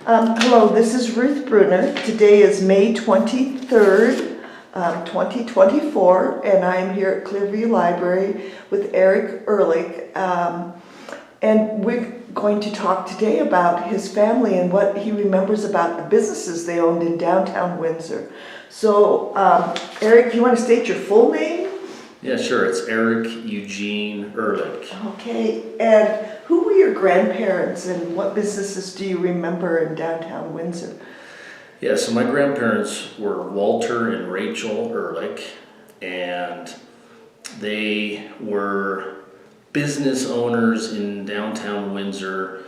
Hello, this is Ruth Bruner. Today is May 23rd, 2024, and I'm here at Clearview Library with Erich Ehrlich. And we're going to talk today about his family and what he remembers about the businesses they owned in downtown Windsor. So, Erich, you want to state your full name? Yeah, sure. It's Erich Eugene Ehrlich. Okay, and who were your grandparents and what businesses do you remember in downtown Windsor? Yeah, so my grandparents were Walter and Rachel Ehrlich, and they were business owners in downtown Windsor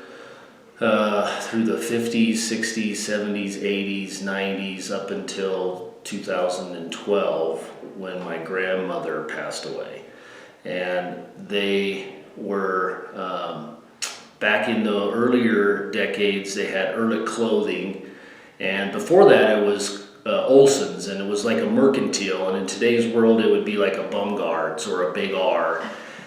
through the 50s, 60s, 70s, 80s, 90s, up until 2012 when my grandmother passed away. And they were, back in the earlier decades, they had Ehrlich Clothing, and before that it was Olson's, and it was like a mercantile, and in today's world it would be like a Bumgard's or a Big R.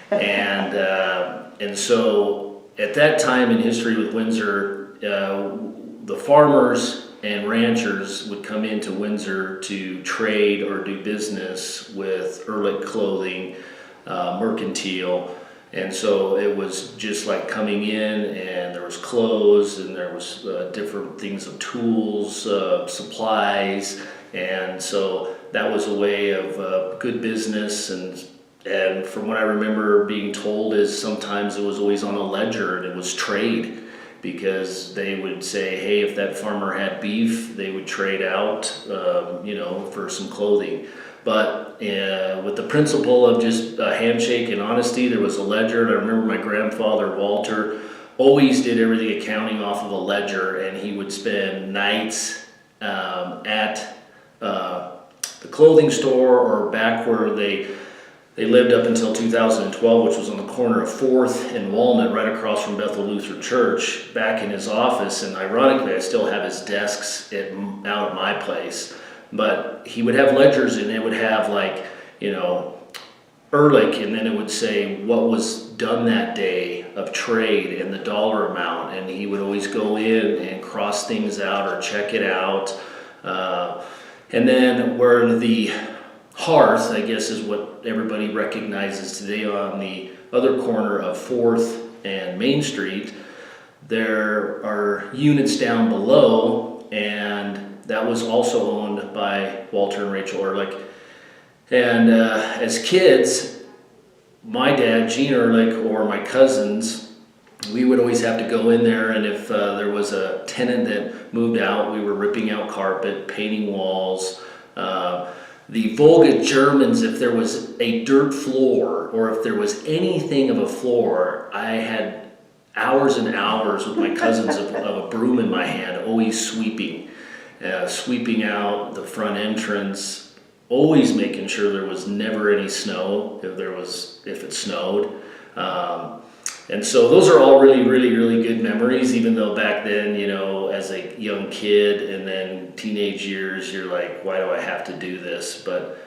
And so at that time in history with Windsor, the farmers and ranchers would come into Windsor to trade or do business with Ehrlich Clothing, mercantile. And so it was just like coming in, and there was clothes, and there was different things of tools, supplies, and so that was a way of good business. And from what I remember being told is sometimes it was always on a ledger, and it was trade, because they would say, hey, if that farmer had beef, they would trade out, for some clothing. But with the principle of just a handshake and honesty, there was a ledger. And I remember my grandfather, Walter, always did everything accounting off of a ledger, and he would spend nights at the clothing store or back where they lived up until 2012, which was on the corner of 4th and Walnut, right across from Bethel Lutheran Church, back in his office. And ironically, I still have his desks out at my place. But he would have ledgers, and it would have Ehrlich, and then it would say what was done that day of trade and the dollar amount. And he would always go in and cross things out or check it out. And then where the hearth, I guess, is what everybody recognizes today on the other corner of 4th and Main Street, there are units down below, and that was also owned by Walter and Rachel Ehrlich. And as kids, my dad, Gene Ehrlich, or my cousins, we would always have to go in there, and if there was a tenant that moved out, we were ripping out carpet, painting walls. The Volga Germans, if there was a dirt floor or if there was anything of a floor, I had hours and hours with my cousins of a broom in my hand, always sweeping out the front entrance, always making sure there was never any snow if it snowed. And so those are all really, really, really good memories, even though back then, as a young kid and then teenage years, you're like, why do I have to do this? But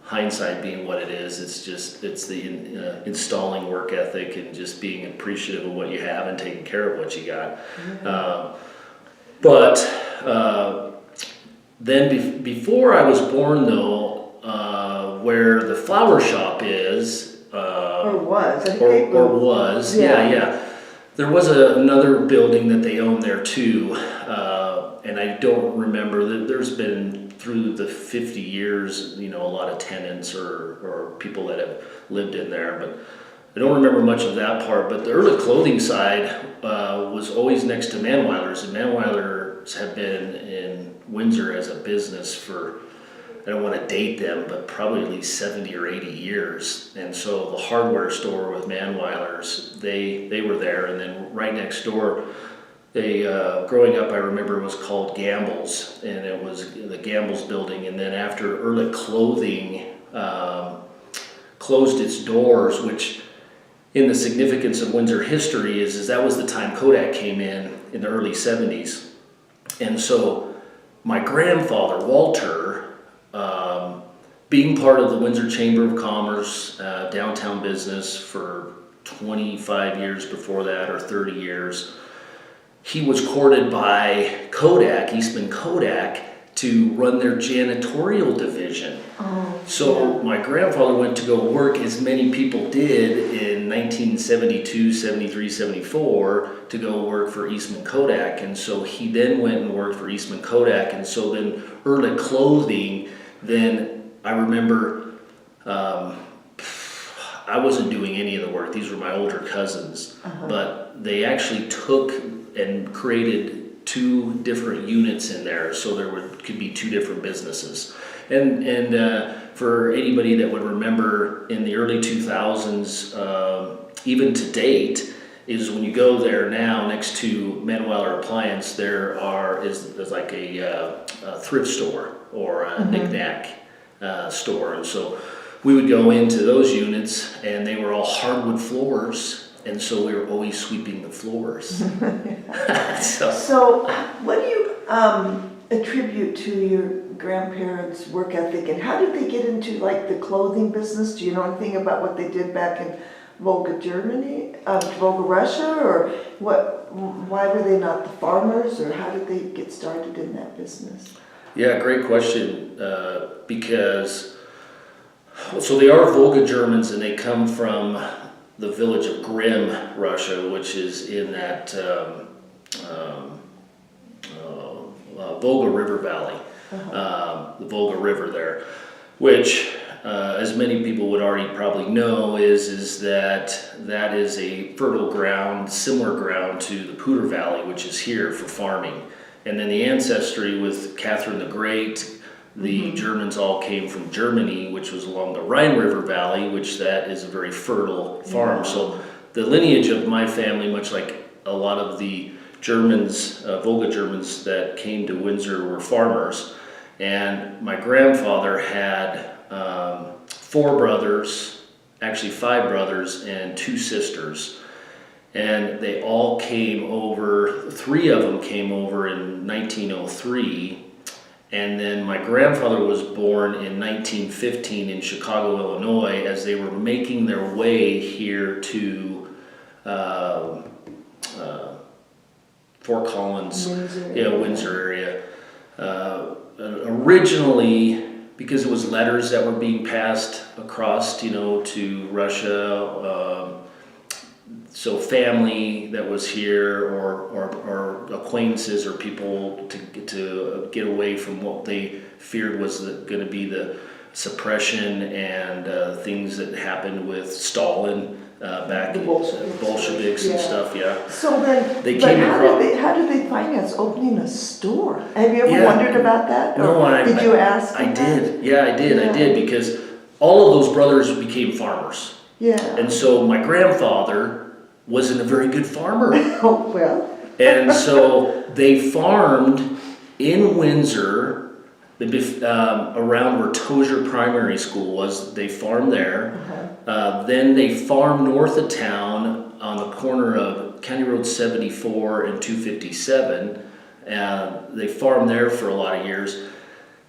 hindsight being what it is, it's the installing work ethic and just being appreciative of what you have and taking care of what you got. Mm-hmm. Then before I was born, though, where the flower shop is, or was, yeah. There was another building that they owned there too, and I don't remember. There's been through the 50 years, a lot of tenants or people that have lived in there, but I don't remember much of that part. But the Ehrlich Clothing side was always next to Manweiler's, and Manweiler's have been in Windsor as a business for, I don't want to date them, but probably at least 70 or 80 years. And so the hardware store with Manweiler's, they were there. And then right next door, growing up, I remember it was called Gamble's, and it was the Gamble's building. And then after Ehrlich Clothing closed its doors, which in the significance of Windsor history is that was the time Kodak came in the early 70s. And so my grandfather, Walter, being part of the Windsor Chamber of Commerce downtown business for 25 years before that, or 30 years, he was courted by Kodak, Eastman Kodak, to run their janitorial division. So my grandfather went to go work, as many people did in 1972, 73, 74, to go work for Eastman Kodak. And so he then went and worked for Eastman Kodak. And so then Ehrlich Clothing, then I remember I wasn't doing any of the work. These were my older cousins. But they actually took and created 2 different units in there, so there could be 2 different businesses. And for anybody that would remember in the early 2000s, even to date, is when you go there now next to Manuel Appliance, there's like a thrift store or a knick-knack store. And so we would go into those units, and they were all hardwood floors. And so we were always sweeping the floors. So what do you attribute to your grandparents' work ethic, and how did they get into like the clothing business? Do you know anything about what they did back in Volga, Germany, Volga, Russia, or what? Why were they not the farmers, or how did they get started in that business? Yeah, great question. Because so they are Volga Germans, and they come from the village of Grim, Russia, which is in that Volga River Valley, the Volga River there, which, as many people would already probably know, is that is a fertile ground, similar ground to the Poudre Valley, which is here for farming. And then the ancestry with Catherine the Great, the Germans all came from Germany, which was along the Rhine River Valley, which that is a very fertile farm. So the lineage of my family, much like a lot of the Germans, Volga Germans that came to Windsor, were farmers. And my grandfather had 4 brothers, actually 5 brothers and 2 sisters. And they all came over, 3 of them came over in 1903. And then my grandfather was born in 1915 in Chicago, Illinois, as they were making their way here to Fort Collins, Windsor area. Originally, because it was letters that were being passed across, to Russia, so family that was here, or acquaintances, or people to get away from what they feared was going to be the suppression and things that happened with Stalin back in Bolsheviks and stuff. Yeah. So then, how did they finance opening a store? Have you ever wondered about that? No, did you ask? I did. Yeah, I did, because all of those brothers became farmers. Yeah. And so my grandfather wasn't a very good farmer. Oh, well. And so they farmed in Windsor, around where Tozier Primary School was. They farmed there. Then they farmed north of town on the corner of County Road 74 and 257. They farmed there for a lot of years.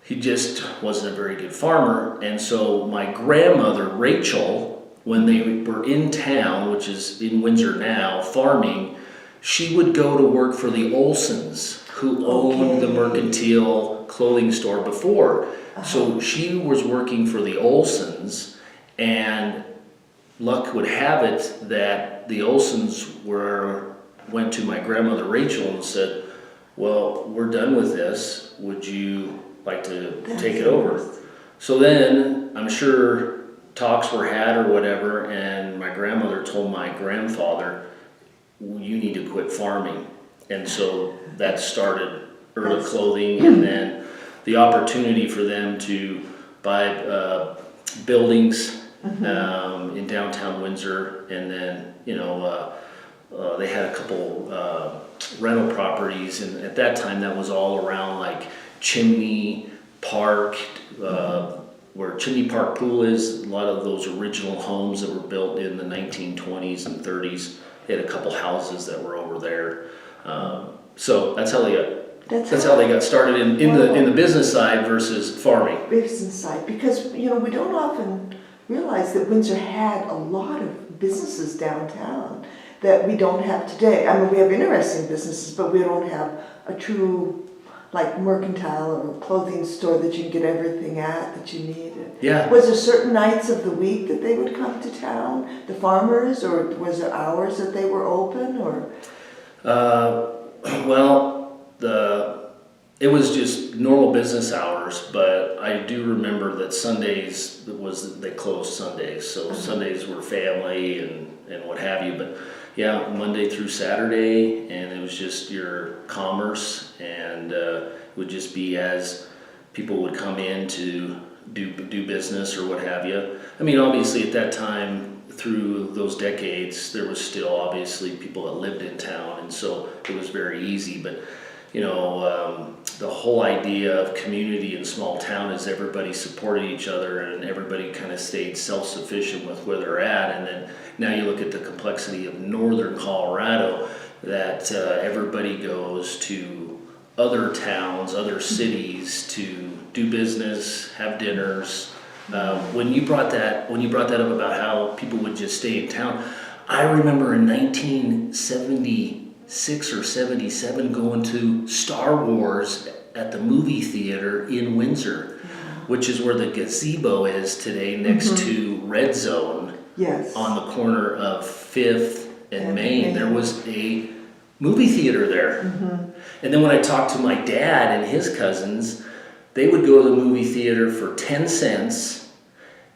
He just wasn't a very good farmer. And so my grandmother, Rachel, when they were in town, which is in Windsor now, farming, she would go to work for the Olsons, who owned the mercantile clothing store before. So she was working for the Olsons, and luck would have it that the Olsons went to my grandmother Rachel and said, well, we're done with this. Would you like to take it over? So then, I'm sure talks were had or whatever, and my grandmother told my grandfather, you need to quit farming. And so that started Ehrlich Clothing, and then the opportunity for them to buy buildings in downtown Windsor, and then they had a couple rental properties, and at that time that was all around like Chimney Park, where Chimney Park Pool is. A lot of those original homes that were built in the 1920s and 30s. They had a couple houses that were over there. So that's how they got started in the business side versus farming. Business side, because we don't often realize that Windsor had a lot of businesses downtown. that we don't have today. I mean, we have interesting businesses, but we don't have a true, like, mercantile or clothing store that you can get everything at that you need. Yeah. Was there certain nights of the week that they would come to town, the farmers, or was there hours that they were open, or? Well, it was just normal business hours, but I do remember that Sundays they closed Sundays, so Sundays were family and what have you. But yeah, Monday through Saturday, and it was just your commerce, and it would just be as people would come in to do business or what have you. I mean, obviously at that time, through those decades, there was still obviously people that lived in town, and so it was very easy. But you know, the whole idea of community in small town is everybody supported each other and everybody kind of stayed self-sufficient with where they're at. And then now you look at the complexity of northern Colorado, that everybody goes to other towns, other cities to do business, have dinners. When you brought that up about how people would just stay in town, I remember in 1976 or 77 going to Star Wars at the movie theater in Windsor, which is where the gazebo is today, next to Red Zone. Yes. On the corner of 5th and Main. There was a movie theater there. And then when I talked to my dad and his cousins, they would go to the movie theater for 10 cents,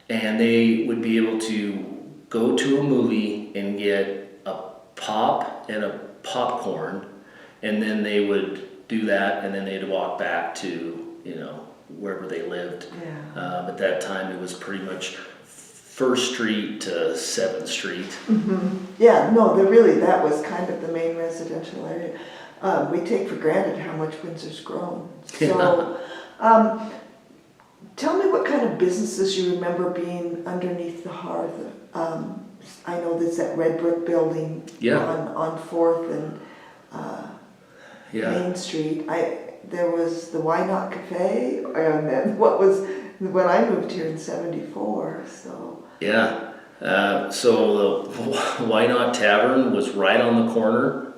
and they would be able to go to a movie and get a pop and a popcorn, and then they would do that, and then they'd walk back to, you know, wherever they lived. At that time, it was pretty much 1st Street to 7th Street. Yeah, no, that was kind of the main residential area. We take for granted how much Windsor's grown. So, tell me what kind of businesses you remember being underneath the hearth. I know there's that red brick building on 4th and Main Street. There was the Why Not Cafe, and then when I moved here in '74. So so the Why Not Tavern was right on the corner,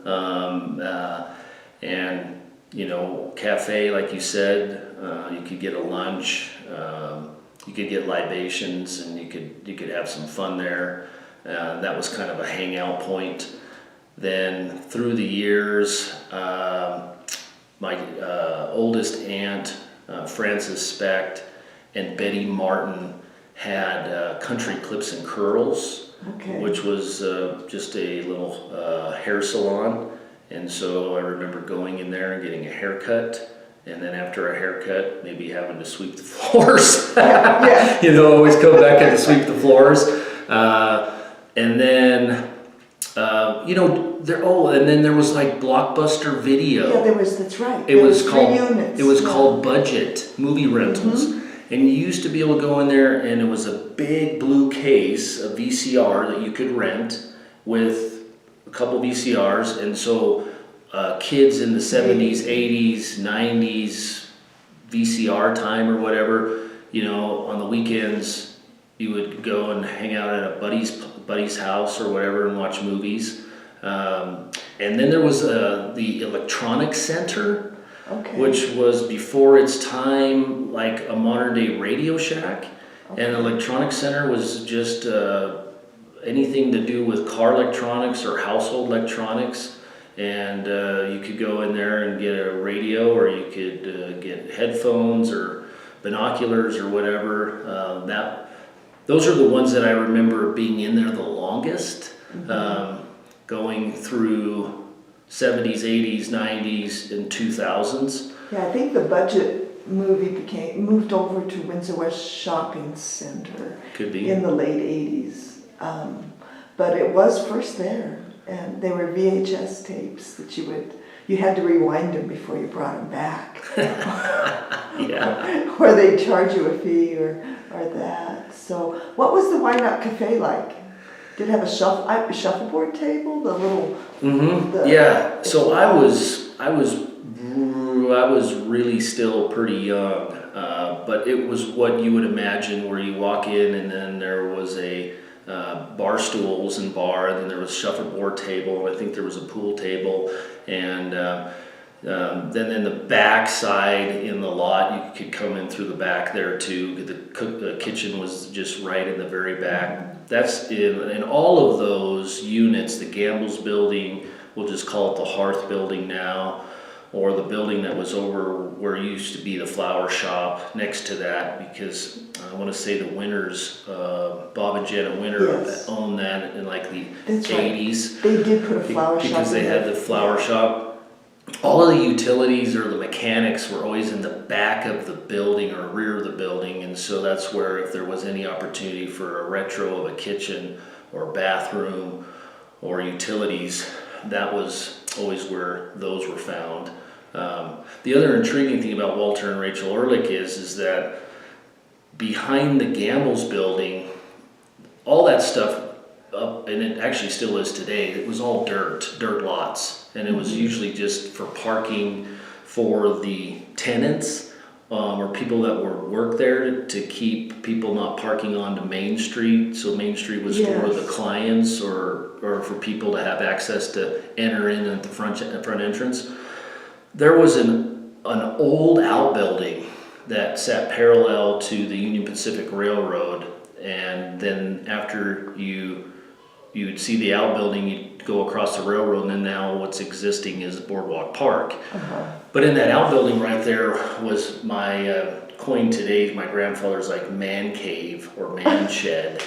and you know, cafe, like you said, you could get a lunch, you could get libations, and you could have some fun there. That was kind of a hangout point. Then through the years, my oldest aunt, Frances Specht, and Betty Martin had Country Clips and Curls, which was just a little hair salon. And so I remember going in there and getting a haircut, and then after a haircut, maybe having to sweep the floors. You know, always come back and sweep the floors. And then, you know, and then there was like Blockbuster Video. Yeah, that's right. It was called Budget Movie Rentals. And you used to be able to go in there, and it was a big blue case, a VCR that you could rent with a couple VCRs. And so kids in the 70s, 80s, 90s, VCR time or whatever, you know, on the weekends, you would go and hang out at a buddy's house or whatever and watch movies. And then there was the Electronic Center, which was before its time like a modern day Radio Shack. And Electronic Center was just anything to do with car electronics or household electronics. And you could go in there and get a radio, or you could get headphones or binoculars or whatever. Those are the ones that I remember being in there the longest, going through 70s, 80s, 90s, and 2000s. Yeah, I think the Budget movie moved over to Windsor-West Shopping Center. Could be. In the late 80s. But it was first there, and they were VHS tapes that you had to rewind them before you brought them back. Or they'd charge you a fee or that. So what was the Why Not Cafe like? Did it have a shuffleboard table? The little... So I was really still pretty young, but it was what you would imagine, where you walk in and then there was a bar stools and bar, and then there was shuffleboard table, and I think there was a pool table, and then in the back side in the lot, you could come in through the back there too. The kitchen was just right in the very back. That's in all of those units, the Gamble's building, we'll just call it the Hearth building now, or the building that was over where used to be the flower shop next to that, because I want to say the Winters, Bob and Janet Winter owned that in like the That's 80s. Right. They did put a flower shop because they had the flower shop. All of the utilities or the mechanics were always in the back of the building or rear of the building, and so that's where if there was any opportunity for a retro of a kitchen or bathroom or utilities, that was always where those were found. The other intriguing thing about Walter and Rachel Ehrlich is that behind the Gamble's building, all that stuff up, and it actually still is today, it was all dirt lots. And it was usually just for parking for the tenants or people that work there to keep people not parking onto Main Street. So Main Street was for the clients or for people to have access to enter in at the front entrance. There was an old outbuilding that sat parallel to the Union Pacific Railroad, and then after you'd see the outbuilding, you'd go across the railroad, and then now what's existing is Boardwalk Park. But in that outbuilding right there was my coin today, my grandfather's like man cave or man shed.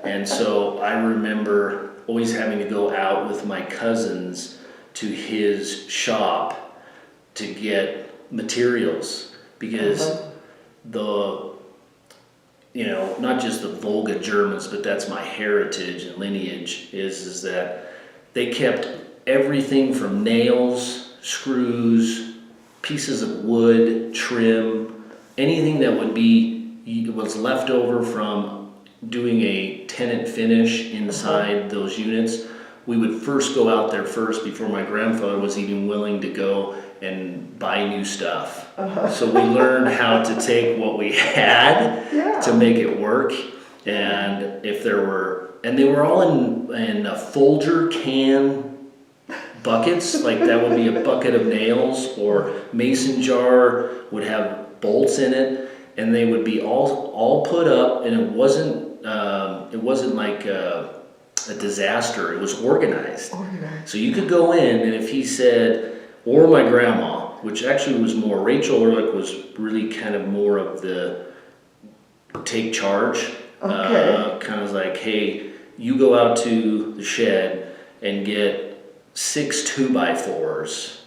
And so I remember always having to go out with my cousins to his shop to get materials, because not just the Volga Germans, but that's my heritage and lineage, is that they kept everything from nails, screws, pieces of wood, trim, anything that was left over from doing a tenant finish inside those units. We would first go out there first before my grandfather was even willing to go and buy new stuff. So we learned how to take what we had to make it work. And they were all in a Folger can buckets, like that would be a bucket of nails, or mason jar would have bolts in it, and they would be all put up, and it wasn't like a disaster. It was organized. So you could go in, and if he said, or my grandma, which actually was more, Rachel Ehrlich was really kind of more of the take charge. Kind of like, hey, you go out to the shed and get 6 2x4s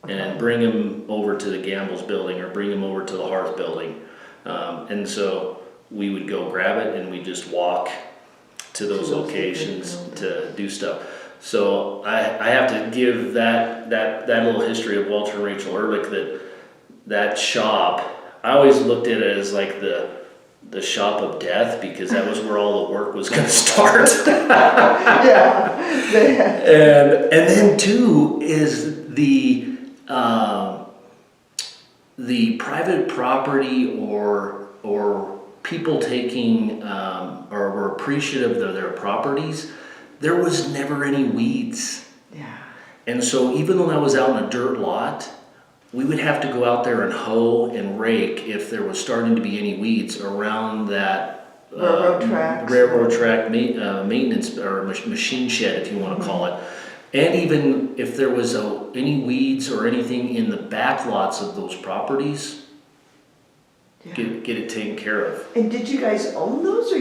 and bring them over to the Gamble's building or bring them over to the Hearth building. And so we would go grab it and we just walk to those locations to do stuff. So I have to give that little history of Walter and Rachel Ehrlich, that shop. I always looked at it as like the shop of death, because that was where all the work was going to start. And then too is the private property or people taking or were appreciative of their properties. There was never any weeds. And so even though I was out in a dirt lot, we would have to go out there and hoe and rake if there was starting to be any weeds around that railroad track maintenance or machine shed, if you want to call it. And even if there was any weeds or anything in the back lots of those properties, get it taken care of. And did you guys own those, or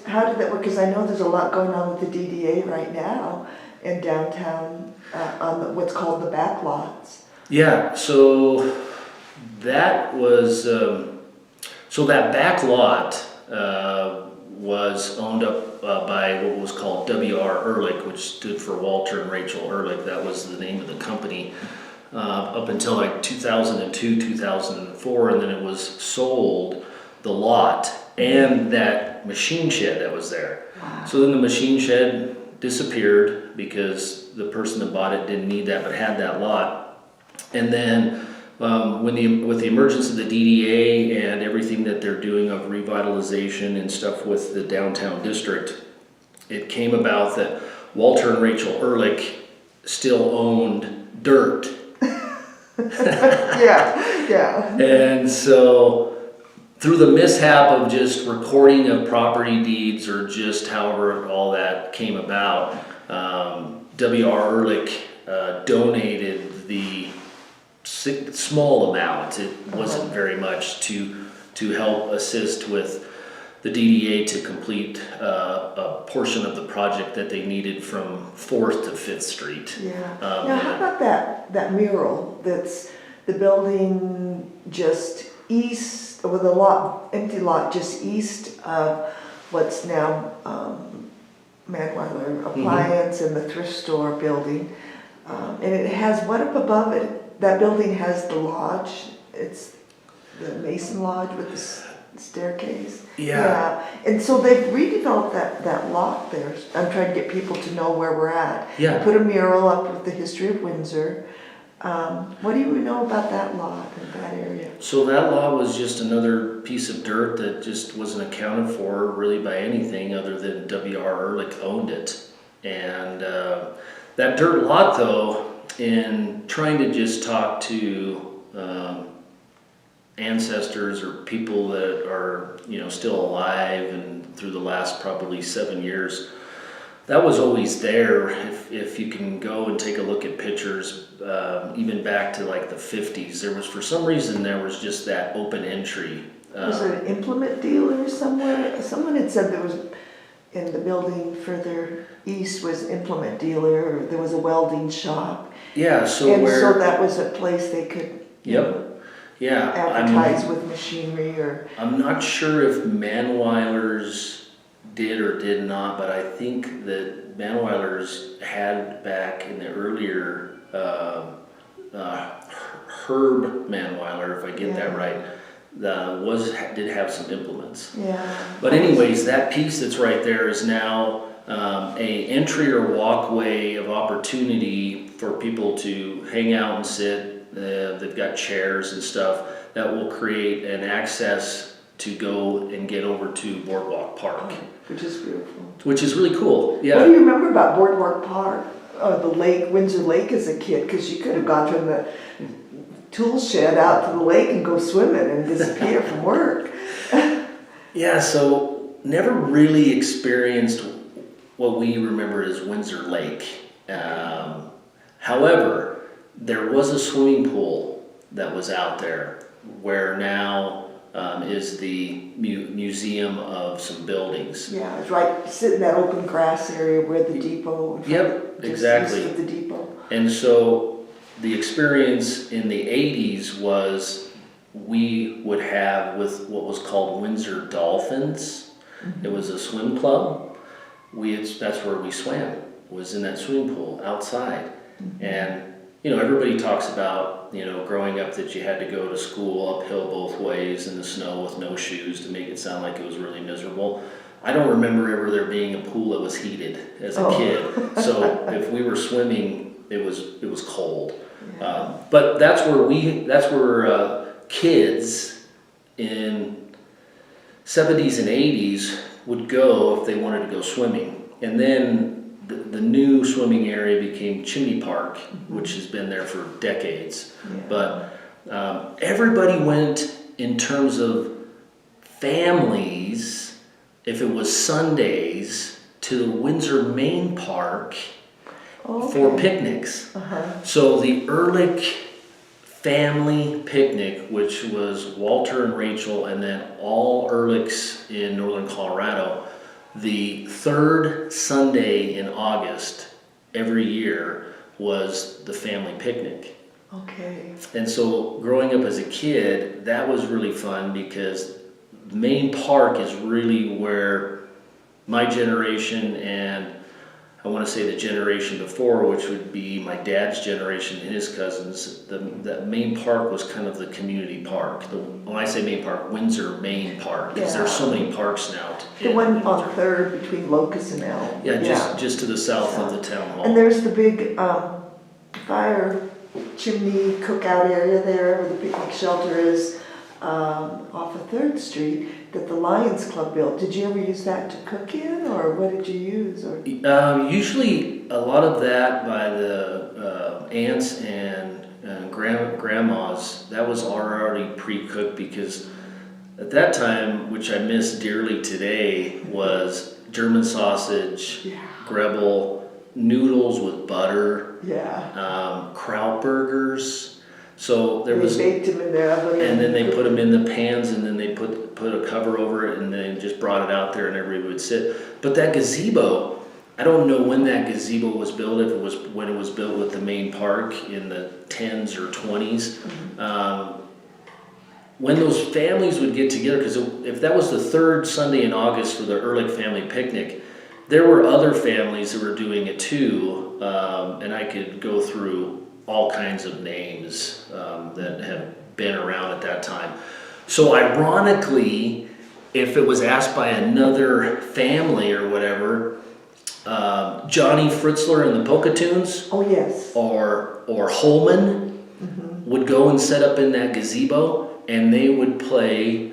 how did that work? Because I know there's a lot going on with the DDA right now in downtown on what's called the back lots. Yeah, so that was, that back lot was owned up by what was called W.R. Ehrlich, which stood for Walter and Rachel Ehrlich. That was the name of the company up until like 2002, 2004, and then it was sold, the lot and that machine shed that was there. So then the machine shed disappeared because the person that bought it didn't need that but had that lot. And then with the emergence of the DDA and everything that they're doing of revitalization and stuff with the downtown district, it came about that Walter and Rachel Ehrlich still owned dirt. Yeah. And so through the mishap of just recording of property deeds, or just however all that came about, W.R. Ehrlich donated the small amount, it wasn't very much, to help assist with the DDA to complete a portion of the project that they needed from 4th to 5th Street. Yeah. Now, how about that mural that's the building just east, with a empty lot just east of what's now Manweiler Appliance and the thrift store building. And it has, what up above it, that building has the lodge. It's the Mason Lodge with the staircase. Yeah. And so they've redeveloped that lot there. I'm trying to get people to know where we're at. Yeah. Put a mural up with the history of Windsor. What do you know about that lot and that area? So that lot was just another piece of dirt that just wasn't accounted for really by anything other than W.R. Ehrlich owned it. And that dirt lot, though, in trying to just talk to ancestors or people that are, still alive, and through the last probably 7 years, that was always there. If you can go and take a look at pictures, even back to like the 50s, there was, for some reason, there was just that open entry. Was there an implement dealer somewhere? Someone had said there was, in the building further east was implement dealer, or there was a welding shop. Yeah, so and so that was a place they could advertise with machinery, or... I'm not sure if Manweiler's did or did not, but I think that Manweiler's had back in the earlier Herb Manweiler, if I get that right, did have some implements. Yeah. But anyways, that piece that's right there is now a entry or walkway of opportunity for people to hang out and sit. They've got chairs and stuff that will create an access to go and get over to Boardwalk Park. Which is beautiful. Which is really cool, yeah. What do you remember about Boardwalk Park? The lake, Windsor Lake, as a kid? Because you could have gone from the tool shed out to the lake and go swimming and disappear from work. Yeah, so never really experienced what we remember as Windsor Lake. However, there was a swimming pool that was out there where now is the museum of some buildings. Yeah, it's right, sitting in that open grass area where the depot. Yep, exactly. East of the depot. And so the experience in the 80s was we would have with what was called Windsor Dolphins. It was a swim club. That's where we swam, was in that swimming pool outside. And everybody talks about, growing up that you had to go to school uphill both ways in the snow with no shoes to make it sound like it was really miserable. I don't remember ever there being a pool that was heated as a kid. So if we were swimming, it was cold. Yeah. But that's where kids in 70s and 80s would go if they wanted to go swimming. And then the new swimming area became Chimney Park, which has been there for decades. Yeah. But everybody went in terms of families, if it was Sundays, to the Windsor Main Park for picnics. So the Ehrlich family picnic, which was Walter and Rachel, and then all Ehrlichs in northern Colorado, the third Sunday in August every year was the family picnic. Okay. And so growing up as a kid, that was really fun because the main park is really where my generation, and I want to say the generation before, which would be my dad's generation and his cousins, the main park was kind of the community park. When I say main park, Windsor Main Park, because there's so many parks now. The one on 3rd between Locust and Elm. Yeah, just to the south of the town hall. And there's the big fire chimney cookout area there where the picnic shelter is off of 3rd Street. that the Lions Club built. Did you ever use that to cook in, or what did you use? Or Usually a lot of that by the aunts and grandmas, that was already pre-cooked, because at that time, which I miss dearly today, was German sausage, Grebbel, noodles with butter, kraut burgers. So there was, they baked them in the oven, and then they put them in the pans, and then they put a cover over it, and then just brought it out there, and everybody would sit. But that gazebo, I don't know when that gazebo was built. If it was when it was built with the main park in the 10s or 20s. When those families would get together, because if that was the third Sunday in August for the Ehrlich family picnic, there were other families that were doing it too, and I could go through all kinds of names that have been around at that time. So ironically, if it was asked by another family or whatever, Johnny Fritzler and the Polka Tunes, oh yes, or Holman would go and set up in that gazebo, and they would play,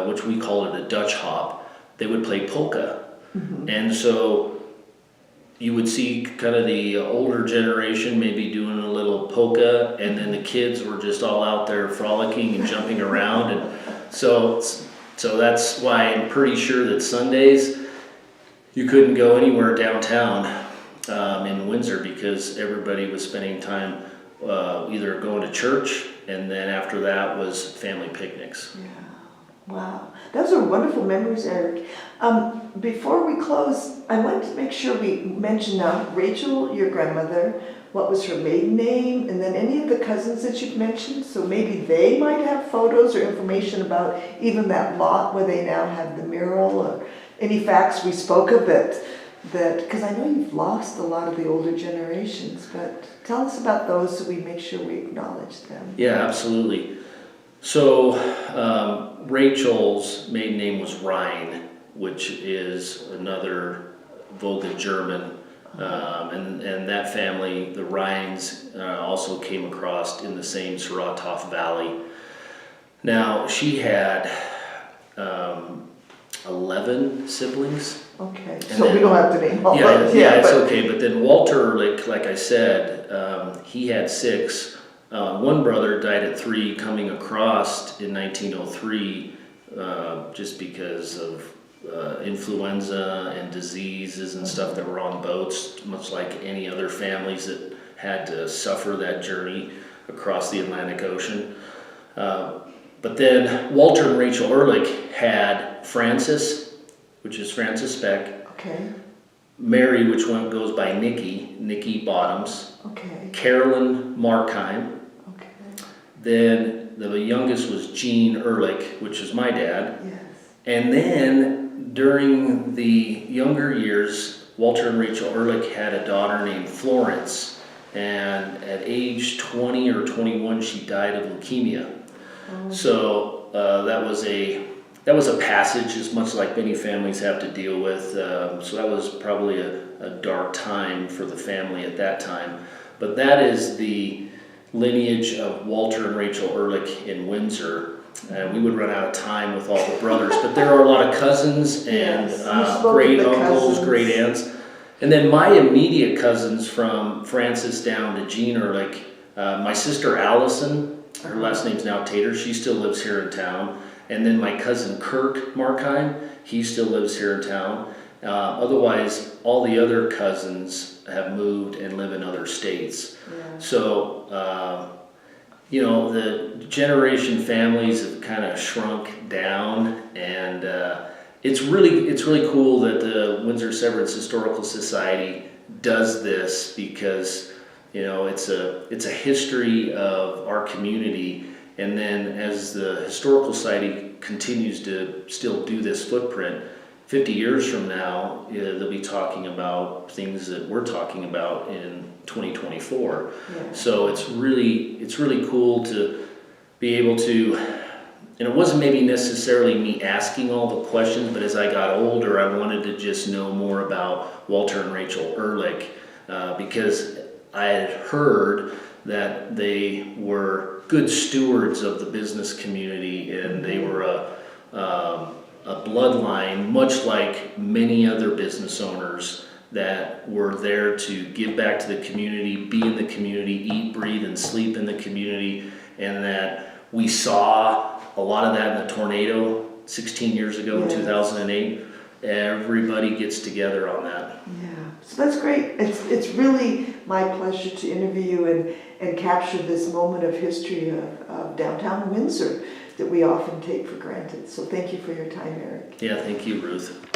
which we call it a Dutch hop. They would play polka, and so you would see kind of the older generation maybe doing a little polka, and then the kids were just all out there frolicking and jumping around, and so that's why I'm pretty sure that Sundays you couldn't go anywhere downtown in Windsor, because everybody was spending time either going to church, and then after that was family picnics. Yeah. Wow, those are wonderful memories, Erich. Before we close, I wanted to make sure we mention now Rachel, your grandmother, what was her maiden name, and then any of the cousins that you've mentioned, so maybe they might have photos or information about even that lot where they now have the mural, or any facts we spoke of that, because I know you've lost a lot of the older generations, but tell us about those so we make sure we acknowledge them. Yeah, absolutely. So Rachel's maiden name was Rhein, which is another Volga German, and that family, the Rheins, also came across in the same Saratov Valley. Now, she had 11 siblings. Okay, so we don't have to name all Yeah, those. yeah, it's okay. But then Walter Ehrlich, like I said, he had 6. One brother died at 3 coming across in 1903, just because of influenza and diseases and stuff that were on boats, much like any other families that had to suffer that journey across the Atlantic Ocean. But then Walter and Rachel Ehrlich had Francis, which is Francis Speck. Okay. Mary, which one goes by Nikki Bottoms. Okay. Carolyn Markheim. Okay. Then the youngest was Jean Ehrlich, which is my dad. Yes. And then during the younger years, Walter and Rachel Ehrlich had a daughter named Florence. And at age 20 or 21, she died of leukemia. Oh. So that was a passage, as much like many families have to deal with. So that was probably a dark time for the family at that time. But that is the lineage of Walter and Rachel Ehrlich in Windsor. We would run out of time with all the brothers, but there are a lot of cousins and great uncles, great aunts. And then my immediate cousins from Francis down to Jean Ehrlich, my sister Allison, her last name's now Tater, she still lives here in town. And then my cousin Kirk Markheim, he still lives here in town. Otherwise, all the other cousins have moved and live in other states. Yeah. So, the generation families have kind of shrunk down, and it's really cool that the Windsor-Severance Historical Society does this, because it's a history of our community. And then as the Historical Society continues to still do this footprint, 50 years from now, they'll be talking about things that we're talking about in 2024. Yeah. So it's really cool to be able to, and it wasn't maybe necessarily me asking all the questions, but as I got older, I wanted to just know more about Walter and Rachel Ehrlich, because I had heard that they were good stewards of the business community, and they were a bloodline, much like many other business owners that were there to give back to the community, be in the community, eat, breathe, and sleep in the community, and that we saw a lot of that in the tornado 16 years ago, in 2008. Everybody gets together on that. Yeah, so that's great. It's really my pleasure to interview you and capture this moment of history of downtown Windsor that we often take for granted. So thank you for your time, Erich. Yeah, thank you, Ruth.